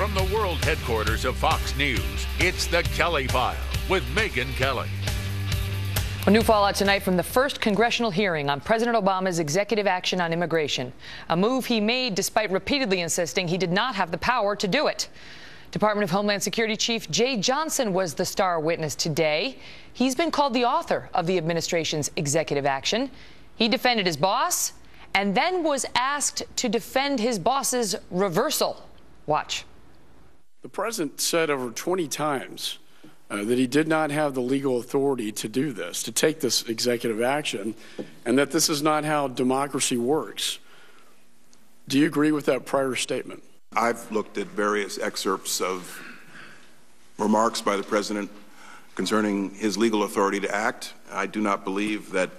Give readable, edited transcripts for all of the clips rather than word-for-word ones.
From the world headquarters of Fox News, it's The Kelly File with Megyn Kelly. A new fallout tonight from the first congressional hearing on President Obama's executive action on immigration, a move he made despite repeatedly insisting he did not have the power to do it. Department of Homeland Security Chief Jeh Johnson was the star witness today. He's been called the author of the administration's executive action. He defended his boss and then was asked to defend his boss's reversal. Watch. The president said over 20 times that he did not have the legal authority to do this, to take this executive action, and that this is not how democracy works. Do you agree with that prior statement? I've looked at various excerpts of remarks by the president concerning his legal authority to act. I do not believe that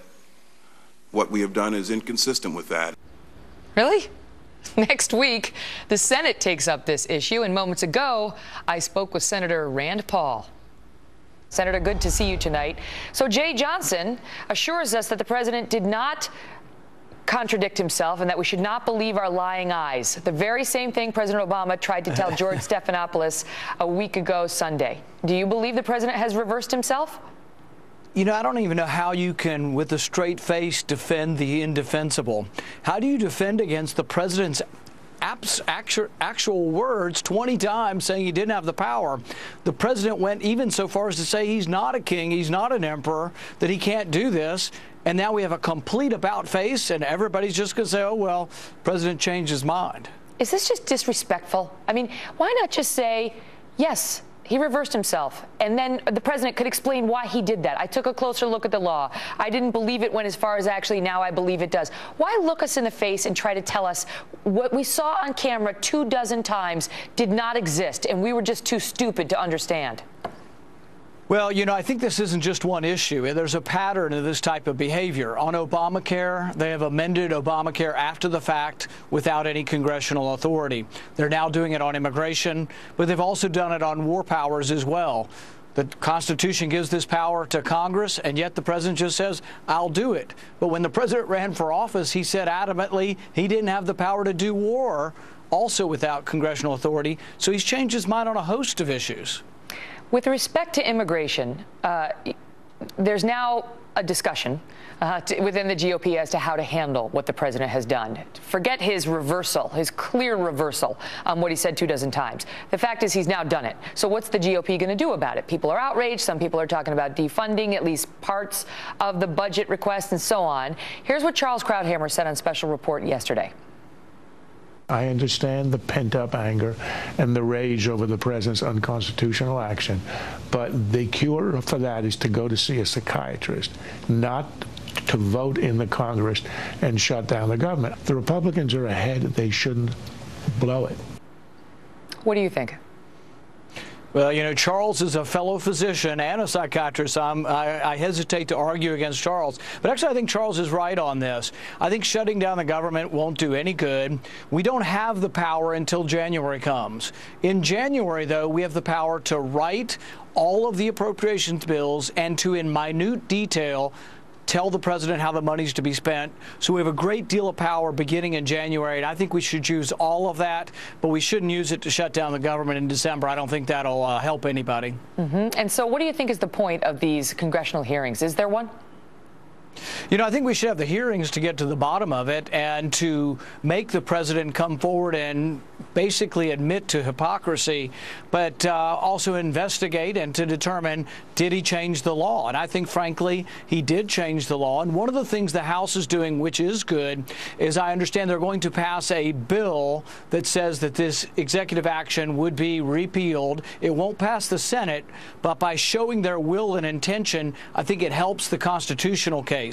what we have done is inconsistent with that. Really? Next week, the Senate takes up this issue, and moments ago, I spoke with Senator Rand Paul. Senator, good to see you tonight. So Jeh Johnson assures us that the president did not contradict himself and that we should not believe our lying eyes. The very same thing President Obama tried to tell George Stephanopoulos a week ago Sunday. Do you believe the president has reversed himself? You know, I don't even know how you can, with a straight face, defend the indefensible. How do you defend against the president's actual words 20 times saying he didn't have the power? The president went even so far as to say he's not a king, he's not an emperor, that he can't do this. And now we have a complete about face, and everybody's just going to say, oh, well, the president changed his mind. Is this just disrespectful? I mean, why not just say, yes, he reversed himself, and then the president could explain why he did that. I took a closer look at the law. I didn't believe it went as far as actually now I believe it does. Why look us in the face and try to tell us what we saw on camera 24 times did not exist, and we were just too stupid to understand? Well, you know, I think this isn't just one issue. There's a pattern of this type of behavior. On Obamacare, they have amended Obamacare after the fact without any congressional authority. They're now doing it on immigration, but they've also done it on war powers as well. The Constitution gives this power to Congress, and yet the president just says, I'll do it. But when the president ran for office, he said adamantly he didn't have the power to do war, also without congressional authority. So he's changed his mind on a host of issues. With respect to immigration, there's now a discussion within the GOP as to how to handle what the president has done. Forget his reversal, his clear reversal on what he said 24 times. The fact is he's now done it. So what's the GOP going to do about it? People are outraged. Some people are talking about defunding at least parts of the budget request and so on. Here's what Charles Krauthammer said on Special Report yesterday. I understand the pent-up anger and the rage over the president's unconstitutional action, but the cure for that is to go to see a psychiatrist, not to vote in the Congress and shut down the government. The Republicans are ahead. They shouldn't blow it. What do you think? Well, you know, Charles is a fellow physician and a psychiatrist. I hesitate to argue against Charles. But actually, I think Charles is right on this. I think shutting down the government won't do any good. We don't have the power until January comes. In January, though, we have the power to write all of the appropriations bills and to, in minute detail, tell the president how the money's to be spent. So we have a great deal of power beginning in January, and I think we should use all of that, but we shouldn't use it to shut down the government in December. I don't think that'll help anybody. And so what do you think is the point of these congressional hearings? Is there one? You know, I think we should have the hearings to get to the bottom of it and to make the president come forward and basically admit to hypocrisy, but also investigate and to determine, did he change the law? And I think, frankly, he did change the law. And one of the things the House is doing, which is good, is I understand they're going to pass a bill that says that this executive action would be repealed. It won't pass the Senate, but by showing their will and intention, I think it helps the constitutional case.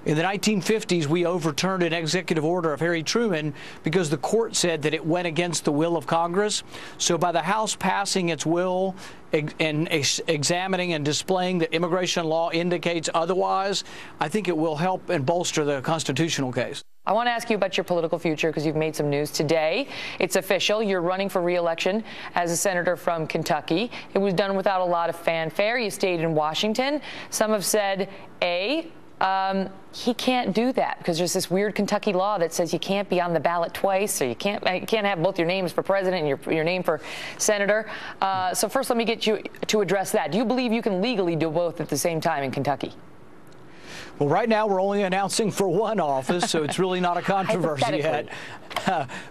In the 1950s, we overturned an executive order of Harry Truman because the court said that it went against the will of Congress. So by the House passing its will and examining and displaying that immigration law indicates otherwise, I think it will help and bolster the constitutional case. I want to ask you about your political future because you've made some news today. It's official. You're running for re-election as a senator from Kentucky. It was done without a lot of fanfare. You stayed in Washington. Some have said, A, He can't do that because there's this weird Kentucky law that says you can't be on the ballot twice, or you can't have both your names for president and your name for senator. So first, let me get you to address that. Do you believe you can legally do both at the same time in Kentucky? Well, right now we're only announcing for one office, so it's really not a controversy yet.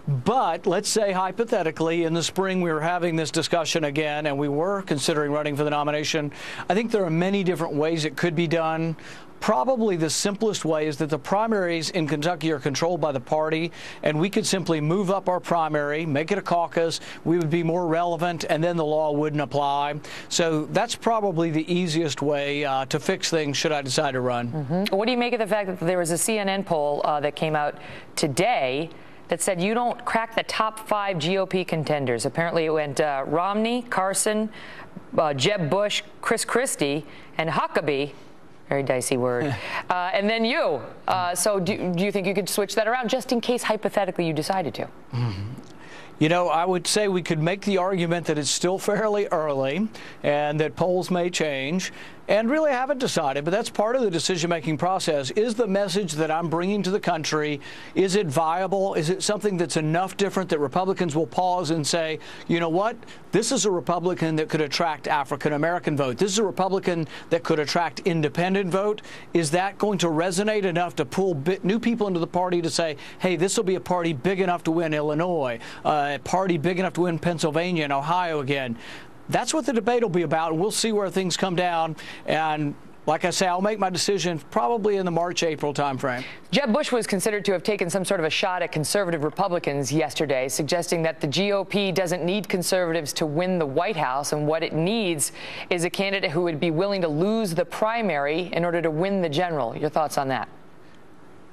But let's say hypothetically in the spring we were having this discussion again and we were considering running for the nomination. I think there are many different ways it could be done. Probably the simplest way is that the primaries in Kentucky are controlled by the party, and we could simply move up our primary, make it a caucus, we would be more relevant, and then the law wouldn't apply. So that's probably the easiest way to fix things should I decide to run. What do you make of the fact that there was a CNN poll that came out today that said you don't crack the top 5 GOP contenders? Apparently it went Romney, Carson, Jeb Bush, Chris Christie, and Huckabee. Very dicey word. And then you. So do you think you could switch that around just in case hypothetically you decided to? You know, I would say we could make the argument that it's still fairly early and that polls may change, and really haven't decided, but that's part of the decision-making process. Is the message that I'm bringing to the country, is it viable? Is it something that's enough different that Republicans will pause and say, you know what, this is a Republican that could attract African-American vote. This is a Republican that could attract independent vote. Is that going to resonate enough to pull new people into the party to say, hey, this will be a party big enough to win Illinois, a party big enough to win Pennsylvania and Ohio again? That's what the debate will be about, and we'll see where things come down. And like I say, I'll make my decision probably in the March-April timeframe. Jeb Bush was considered to have taken some sort of a shot at conservative Republicans yesterday, suggesting that the GOP doesn't need conservatives to win the White House, and what it needs is a candidate who would be willing to lose the primary in order to win the general. Your thoughts on that?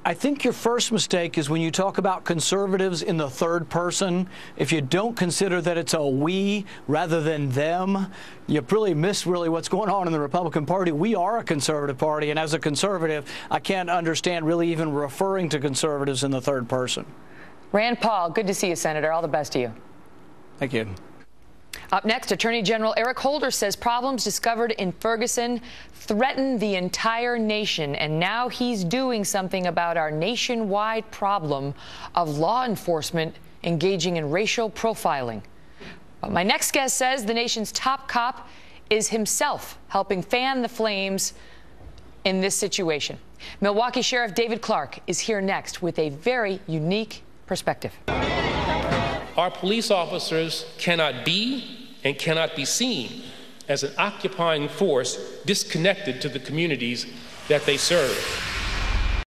I think your first mistake is when you talk about conservatives in the third person. If you don't consider that it's a we rather than them, you really miss what's going on in the Republican Party. We are a conservative party, and as a conservative, I can't understand really even referring to conservatives in the third person. Rand Paul, good to see you, Senator. All the best to you. Thank you. Up next, Attorney General Eric Holder says problems discovered in Ferguson threaten the entire nation, and now he's doing something about our nationwide problem of law enforcement engaging in racial profiling. But my next guest says the nation's top cop is himself helping fan the flames in this situation. Milwaukee Sheriff David Clark is here next with a very unique perspective. Our police officers cannot be and cannot be seen as an occupying force disconnected to the communities that they serve.